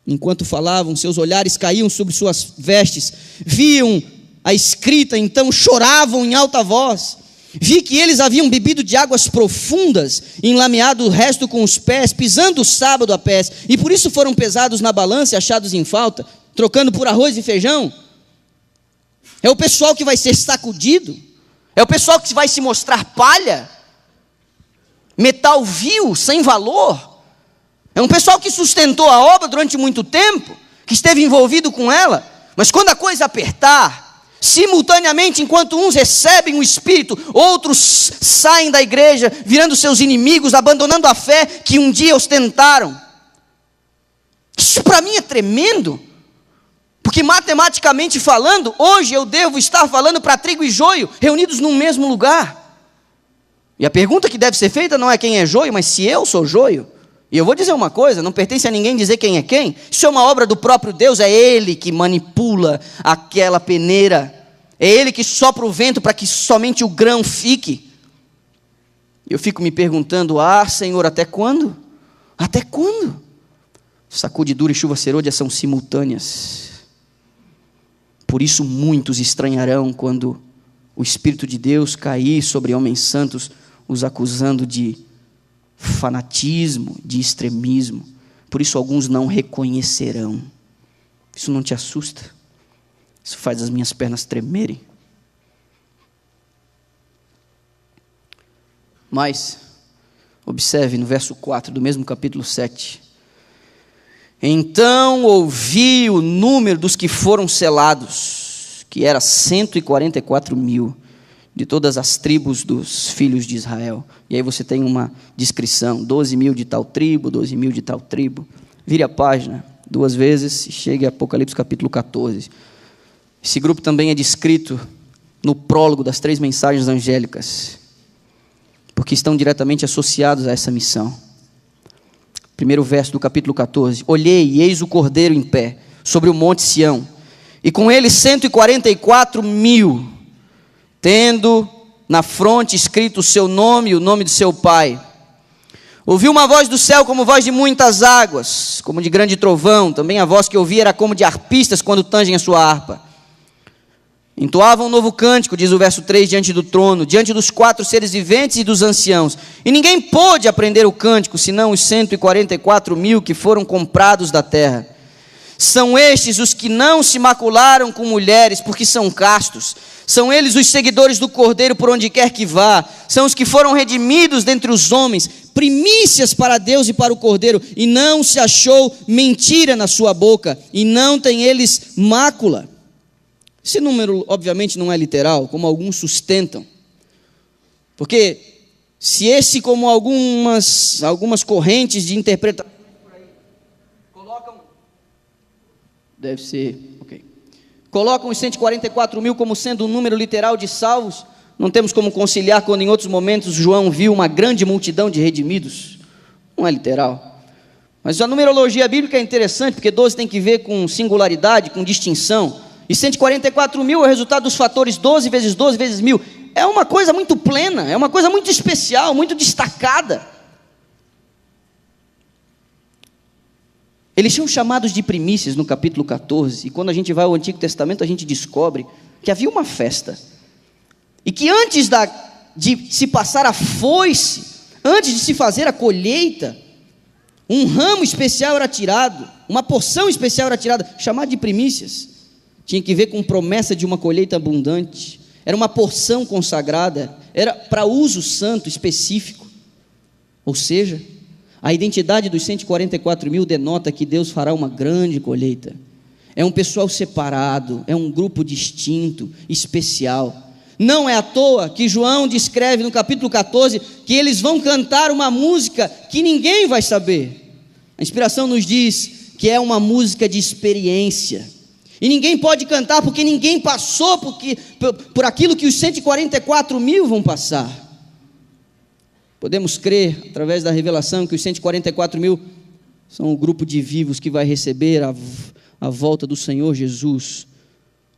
Enquanto falavam, seus olhares caíam sobre suas vestes, viam a escrita, então choravam em alta voz. Vi que eles haviam bebido de águas profundas, enlameado o resto com os pés, pisando o sábado a pés, e por isso foram pesados na balança e achados em falta, trocando por arroz e feijão. É o pessoal que vai ser sacudido, é o pessoal que vai se mostrar palha, metal vil, sem valor. É um pessoal que sustentou a obra durante muito tempo, que esteve envolvido com ela, mas quando a coisa apertar, simultaneamente, enquanto uns recebem o Espírito, outros saem da igreja, virando seus inimigos, abandonando a fé que um dia ostentaram. Isso para mim é tremendo. Porque matematicamente falando, hoje eu devo estar falando para trigo e joio, reunidos num mesmo lugar. E a pergunta que deve ser feita não é quem é joio, mas se eu sou joio. E eu vou dizer uma coisa, não pertence a ninguém dizer quem é quem. Isso é uma obra do próprio Deus, é Ele que manipula aquela peneira. É Ele que sopra o vento para que somente o grão fique. Eu fico me perguntando: Senhor, até quando? Até quando? Sacudidura e chuva serôdia são simultâneas. Por isso muitos estranharão quando o Espírito de Deus cair sobre homens santos, os acusando de fanatismo, de extremismo. Por isso alguns não reconhecerão. Isso não te assusta? Isso faz as minhas pernas tremerem. Mas, observe no verso 4 do mesmo capítulo 7. Então ouvi o número dos que foram selados, que era 144.000, de todas as tribos dos filhos de Israel. E aí você tem uma descrição: 12.000 de tal tribo, 12.000 de tal tribo. Vire a página 2 vezes e chegue a Apocalipse capítulo 14. Esse grupo também é descrito no prólogo das 3 mensagens angélicas, porque estão diretamente associados a essa missão. Primeiro verso do capítulo 14. Olhei, e eis o Cordeiro em pé, sobre o monte Sião, e com ele 144.000, tendo na fronte escrito o seu nome e o nome de seu pai. Ouvi uma voz do céu como voz de muitas águas, como de grande trovão. Também a voz que ouvi era como de harpistas quando tangem a sua harpa. Entoavam um novo cântico, diz o verso 3, diante do trono, diante dos 4 seres viventes e dos anciãos. E ninguém pôde aprender o cântico, senão os 144.000 que foram comprados da terra. São estes os que não se macularam com mulheres, porque são castos. São eles os seguidores do Cordeiro por onde quer que vá. São os que foram redimidos dentre os homens, primícias para Deus e para o Cordeiro. E não se achou mentira na sua boca, e não tem eles mácula. Esse número, obviamente, não é literal, como alguns sustentam. Porque se esse, como algumas correntes de interpretação por aí, colocam os 144.000 como sendo um número literal de salvos, não temos como conciliar quando em outros momentos João viu uma grande multidão de redimidos. Não é literal. Mas a numerologia bíblica é interessante, porque 12 tem que ver com singularidade, com distinção. E 144.000 é o resultado dos fatores 12 vezes 12 vezes 1000. É uma coisa muito plena, é uma coisa muito especial, muito destacada. Eles são chamados de primícias no capítulo 14. E quando a gente vai ao Antigo Testamento, a gente descobre que havia uma festa. E que antes de se passar a foice, antes de se fazer a colheita, um ramo especial era tirado, uma porção especial era tirada, chamada de primícias. Tinha que ver com promessa de uma colheita abundante. Era uma porção consagrada, era para uso santo específico. Ou seja, a identidade dos 144.000 denota que Deus fará uma grande colheita. É um pessoal separado, é um grupo distinto, especial. Não é à toa que João descreve no capítulo 14 que eles vão cantar uma música que ninguém vai saber. A inspiração nos diz que é uma música de experiência. E ninguém pode cantar porque ninguém passou por aquilo que os 144.000 vão passar. Podemos crer, através da revelação, que os 144.000 são o grupo de vivos que vai receber a volta do Senhor Jesus.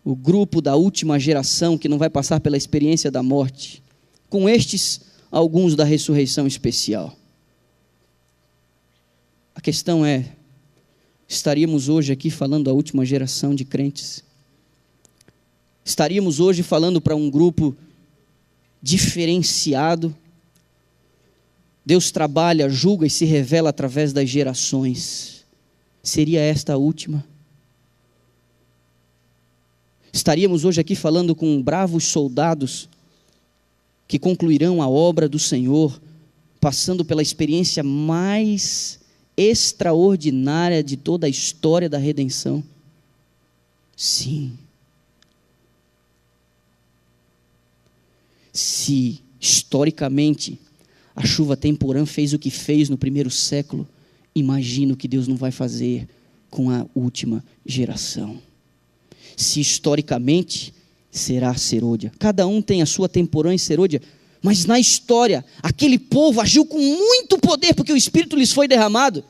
O grupo da última geração que não vai passar pela experiência da morte. Com estes, alguns da ressurreição especial. A questão é, estaríamos hoje aqui falando da última geração de crentes? Estaríamos hoje falando para um grupo diferenciado? Deus trabalha, julga e se revela através das gerações. Seria esta a última? Estaríamos hoje aqui falando com bravos soldados que concluirão a obra do Senhor, passando pela experiência mais extraordinária de toda a história da redenção? Sim. Se historicamente a chuva temporã fez o que fez no primeiro século, imagino que Deus não vai fazer com a última geração. Se historicamente será serôdia. Cada um tem a sua temporã e serôdia, mas na história, aquele povo agiu com muito poder, porque o Espírito lhes foi derramado.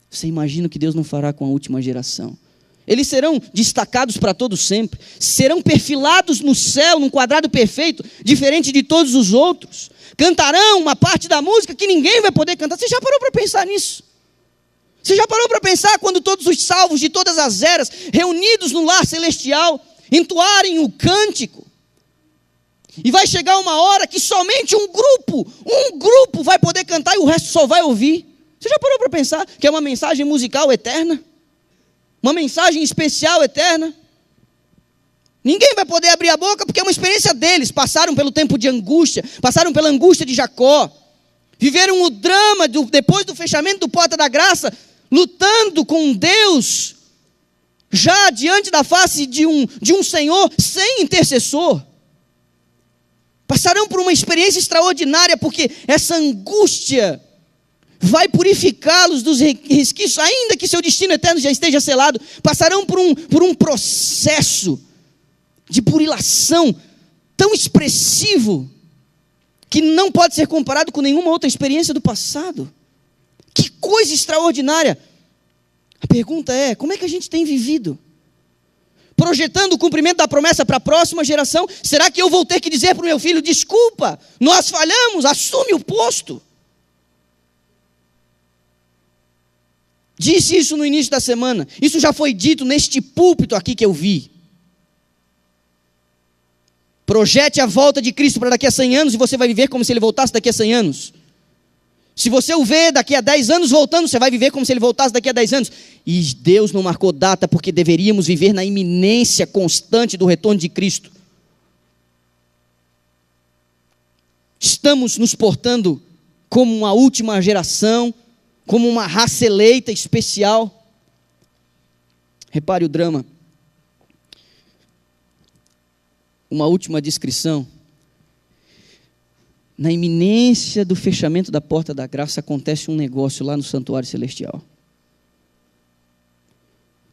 Você imagina que Deus não fará com a última geração? Eles serão destacados para todo sempre, serão perfilados no céu, num quadrado perfeito, diferente de todos os outros. Cantarão uma parte da música que ninguém vai poder cantar. Você já parou para pensar nisso? Você já parou para pensar quando todos os salvos de todas as eras, reunidos no lar celestial, entoarem o cântico? E vai chegar uma hora que somente um grupo vai poder cantar e o resto só vai ouvir. Você já parou para pensar que é uma mensagem musical eterna? Uma mensagem especial eterna? Ninguém vai poder abrir a boca porque é uma experiência deles. Passaram pelo tempo de angústia, passaram pela angústia de Jacó, viveram o drama depois do fechamento do Porta da Graça, lutando com Deus, já diante da face de um Senhor sem intercessor. Passarão por uma experiência extraordinária, porque essa angústia vai purificá-los dos resquícios, ainda que seu destino eterno já esteja selado. Passarão por um processo de burilação tão expressivo, que não pode ser comparado com nenhuma outra experiência do passado. Que coisa extraordinária. A pergunta é, como é que a gente tem vivido? Projetando o cumprimento da promessa para a próxima geração? Será que eu vou ter que dizer para o meu filho, desculpa, nós falhamos, assume o posto? Disse isso no início da semana. Isso já foi dito neste púlpito aqui que eu vi. Projete a volta de Cristo para daqui a 100 anos e você vai viver como se ele voltasse daqui a 100 anos. Se você o vê daqui a 10 anos voltando, você vai viver como se ele voltasse daqui a 10 anos. E Deus não marcou data porque deveríamos viver na iminência constante do retorno de Cristo. Estamos nos portando como uma última geração, como uma raça eleita especial. Repare o drama. Uma última descrição. Na iminência do fechamento da porta da graça, acontece um negócio lá no santuário celestial.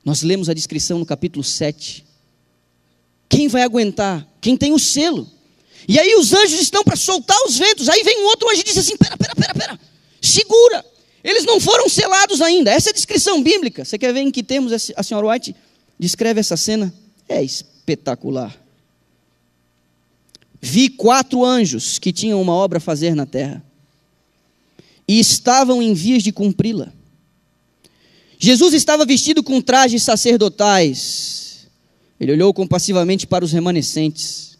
Nós lemos a descrição no capítulo 7. Quem vai aguentar? Quem tem o selo. E aí os anjos estão para soltar os ventos. Aí vem um outro anjo e diz assim, pera, segura. Eles não foram selados ainda. Essa é a descrição bíblica. Você quer ver em que termos a senhora White descreve essa cena? É espetacular. Vi 4 anjos que tinham uma obra a fazer na terra e estavam em vias de cumpri-la. Jesus estava vestido com trajes sacerdotais. Ele olhou compassivamente para os remanescentes.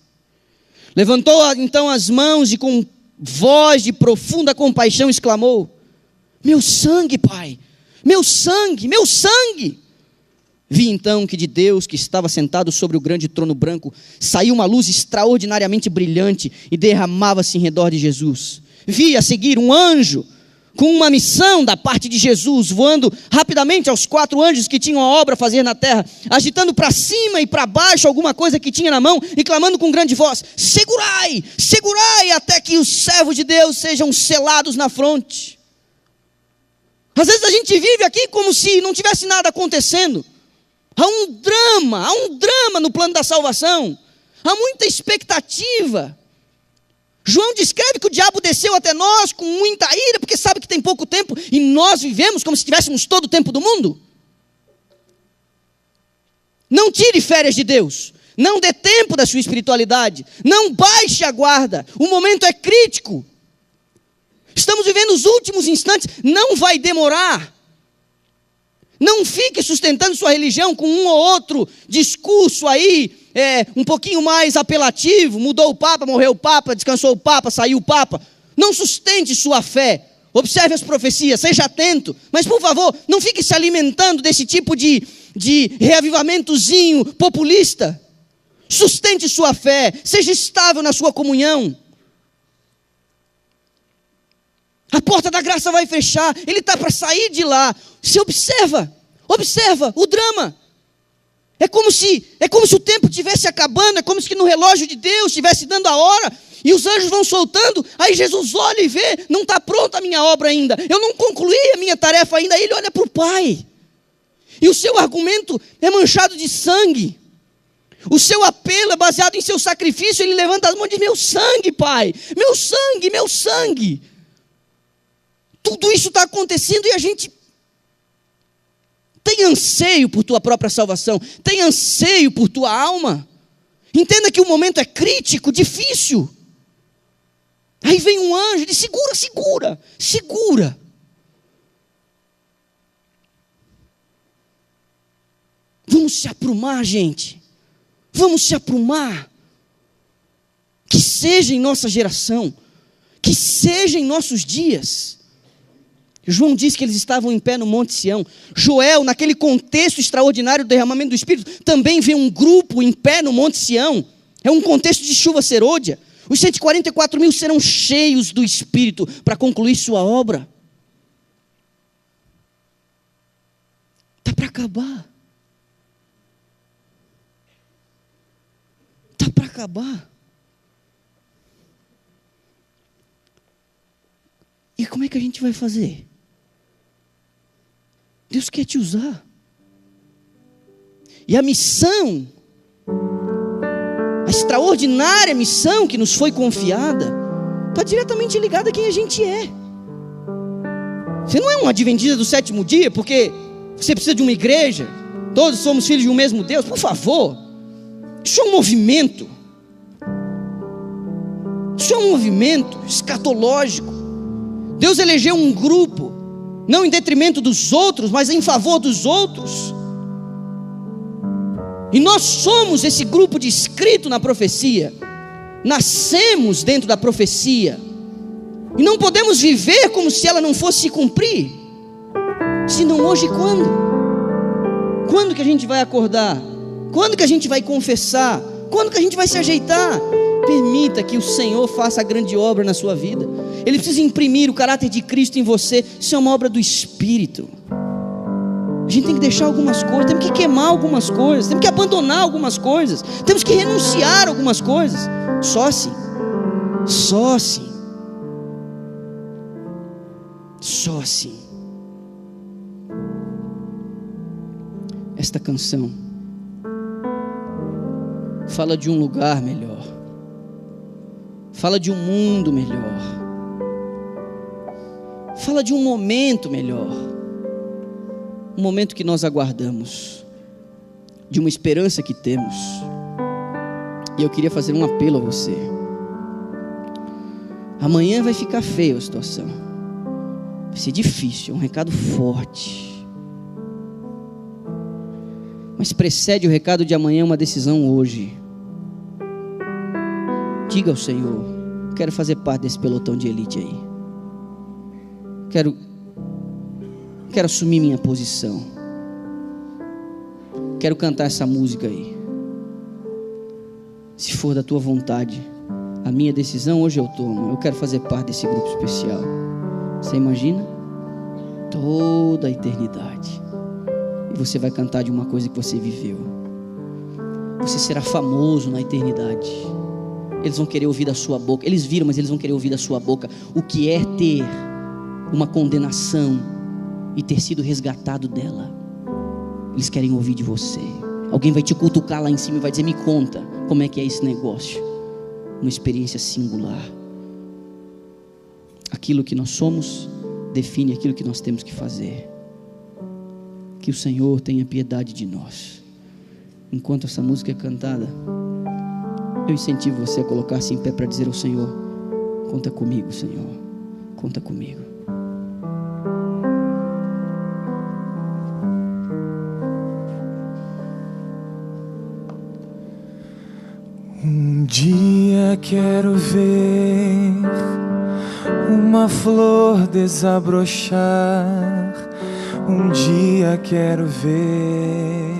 Levantou então as mãos e com voz de profunda compaixão exclamou: meu sangue, Pai, meu sangue, meu sangue. Vi então que de Deus, que estava sentado sobre o grande trono branco, saiu uma luz extraordinariamente brilhante e derramava-se em redor de Jesus. Vi a seguir um anjo com uma missão da parte de Jesus, voando rapidamente aos 4 anjos que tinham a obra a fazer na terra, agitando para cima e para baixo alguma coisa que tinha na mão e clamando com grande voz: segurai, segurai até que os servos de Deus sejam selados na fronte. Às vezes a gente vive aqui como se não tivesse nada acontecendo. Há um drama no plano da salvação. Há muita expectativa. João descreve que o diabo desceu até nós com muita ira, porque sabe que tem pouco tempo, e nós vivemos como se tivéssemos todo o tempo do mundo. Não tire férias de Deus. Não dê tempo da sua espiritualidade. Não baixe a guarda. O momento é crítico. Estamos vivendo os últimos instantes. Não vai demorar. Não fique sustentando sua religião com um ou outro discurso aí, um pouquinho mais apelativo. Mudou o Papa, morreu o Papa, descansou o Papa, saiu o Papa. Não sustente sua fé. Observe as profecias, seja atento. Mas, por favor, não fique se alimentando desse tipo de reavivamentozinho populista. Sustente sua fé, seja estável na sua comunhão. A porta da graça vai fechar, ele está para sair de lá. Você observa o drama. É como se o tempo estivesse acabando, é como se no relógio de Deus estivesse dando a hora, e os anjos vão soltando, aí Jesus olha e vê, não está pronta a minha obra ainda, eu não concluí a minha tarefa ainda. Aí ele olha para o Pai, e o seu argumento é manchado de sangue, o seu apelo é baseado em seu sacrifício. Ele levanta as mãos e diz: meu sangue, Pai, meu sangue, meu sangue. Tudo isso está acontecendo e a gente tem anseio por tua própria salvação, tem anseio por tua alma. Entenda que o momento é crítico, difícil. Aí vem um anjo e diz: segura. Vamos se aprumar, gente. Vamos se aprumar. Que seja em nossa geração, que seja em nossos dias. João diz que eles estavam em pé no Monte Sião. Joel, naquele contexto extraordinário do derramamento do Espírito, também vê um grupo em pé no Monte Sião. É um contexto de chuva serôdia. Os 144 mil serão cheios do Espírito para concluir sua obra. Está para acabar. Está para acabar. E como é que a gente vai fazer? Deus quer te usar. E a missão, a extraordinária missão que nos foi confiada, está diretamente ligada a quem a gente é. Você não é um adventista do sétimo dia porque você precisa de uma igreja. Todos somos filhos de um mesmo Deus. Por favor. Isso é um movimento. Isso é um movimento escatológico. Deus elegeu um grupo, não em detrimento dos outros, mas em favor dos outros. E nós somos esse grupo descrito na profecia. Nascemos dentro da profecia. E não podemos viver como se ela não fosse se cumprir. Se não hoje, quando? Quando que a gente vai acordar? Quando que a gente vai confessar? Quando que a gente vai se ajeitar? Permita que o Senhor faça a grande obra na sua vida. Ele precisa imprimir o caráter de Cristo em você. Isso é uma obra do Espírito. A gente tem que deixar algumas coisas, temos que queimar algumas coisas, temos que abandonar algumas coisas, temos que renunciar a algumas coisas. Só assim. Só assim. Só assim. Esta canção fala de um lugar melhor, fala de um mundo melhor, fala de um momento melhor, um momento que nós aguardamos, de uma esperança que temos. E eu queria fazer um apelo a você. Amanhã vai ficar feia a situação, vai ser difícil, é um recado forte, mas precede o recado de amanhã uma decisão hoje. Diga ao Senhor: quero fazer parte desse pelotão de elite aí. Quero assumir minha posição. Quero cantar essa música aí. Se for da tua vontade, a minha decisão hoje eu tomo. Eu quero fazer parte desse grupo especial. Você imagina? Toda a eternidade. E você vai cantar de uma coisa que você viveu. Você será famoso na eternidade. Eles vão querer ouvir da sua boca. Eles viram, mas eles vão querer ouvir da sua boca o que é ter uma condenação e ter sido resgatado dela. Eles querem ouvir de você. Alguém vai te cutucar lá em cima e vai dizer: me conta como é que é esse negócio. Uma experiência singular. Aquilo que nós somos define aquilo que nós temos que fazer. Que o Senhor tenha piedade de nós. Enquanto essa música é cantada, eu incentivo você a colocar-se em pé para dizer ao Senhor: conta comigo, Senhor, conta comigo. Um dia quero ver uma flor desabrochar. Um dia quero ver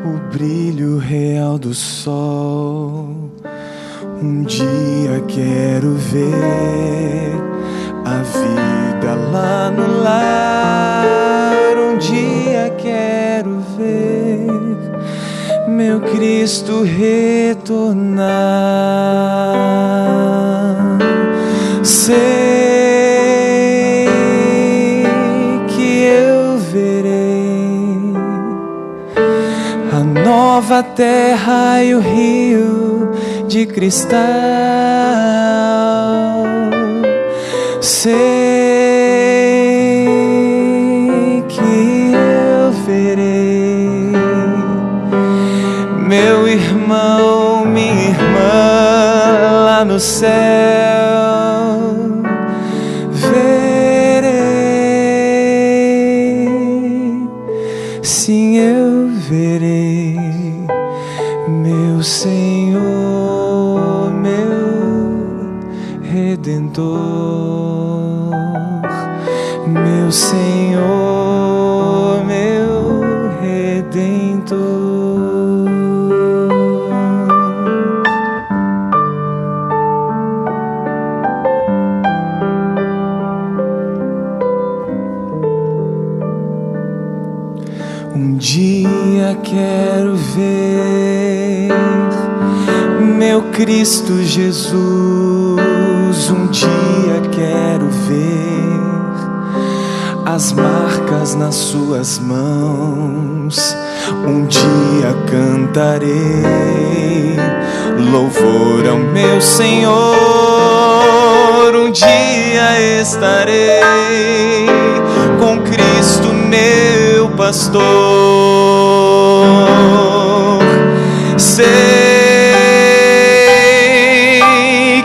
o brilho real do sol. Um dia quero ver a vida lá no lar. Um dia quero ver meu Cristo retornar. Sei que eu verei a nova terra e o rio de cristal. Sei que eu verei meu irmão, minha irmã lá no céu. Verei, sim, eu verei meu Senhor, meu Redentor, meu Senhor, meu Redentor. Um dia quero ver meu Cristo Jesus. Um dia quero ver as marcas nas suas mãos. Um dia cantarei louvor ao meu Senhor. Um dia estarei pastor. Sei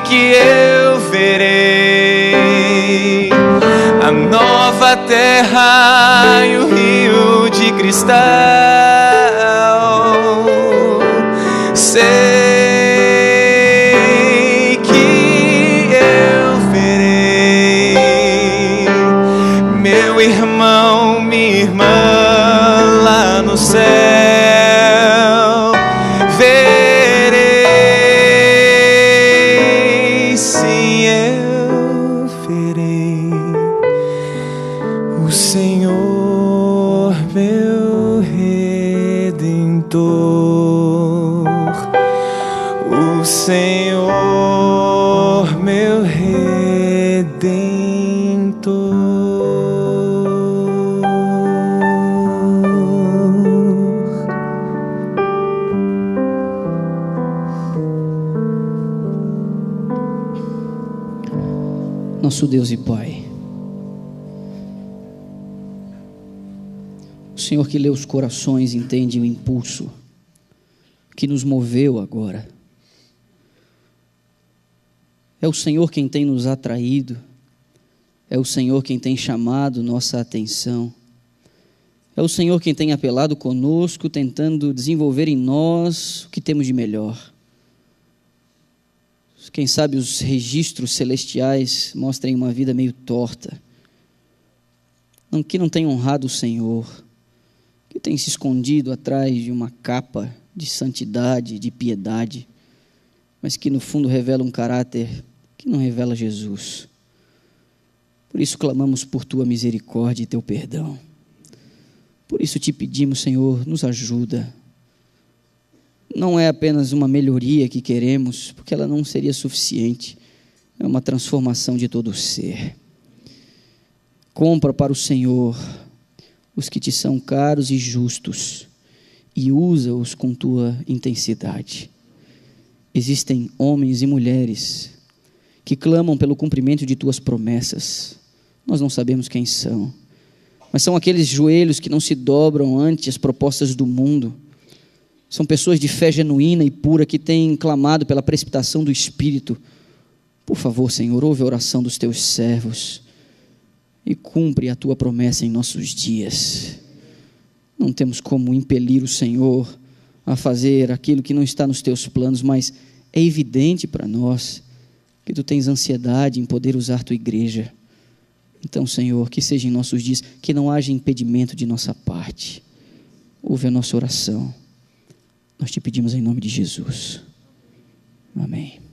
que eu verei a nova terra e o rio de cristal. Sei que eu verei meu irmão, minha irmã lá no céu. Verei, sim, eu verei o Senhor, meu Redentor, o Senhor, meu Redentor. Nosso Deus e Pai, o Senhor que lê os corações entende o impulso que nos moveu agora. É o Senhor quem tem nos atraído, é o Senhor quem tem chamado nossa atenção, é o Senhor quem tem apelado conosco, tentando desenvolver em nós o que temos de melhor. Quem sabe os registros celestiais mostrem uma vida meio torta, que não tem honrado o Senhor, que tem se escondido atrás de uma capa de santidade, de piedade, mas que no fundo revela um caráter que não revela Jesus. Por isso clamamos por Tua misericórdia e Teu perdão. Por isso te pedimos, Senhor, nos ajuda. Não é apenas uma melhoria que queremos, porque ela não seria suficiente. É uma transformação de todo o ser. Compra para o Senhor os que te são caros e justos e usa-os com tua intensidade. Existem homens e mulheres que clamam pelo cumprimento de tuas promessas. Nós não sabemos quem são, mas são aqueles joelhos que não se dobram ante as propostas do mundo. São pessoas de fé genuína e pura que têm clamado pela precipitação do Espírito. Por favor, Senhor, ouve a oração dos teus servos e cumpre a tua promessa em nossos dias. Não temos como impelir o Senhor a fazer aquilo que não está nos teus planos, mas é evidente para nós que tu tens ansiedade em poder usar tua igreja. Então, Senhor, que seja em nossos dias, que não haja impedimento de nossa parte. Ouve a nossa oração. Nós te pedimos em nome de Jesus. Amém.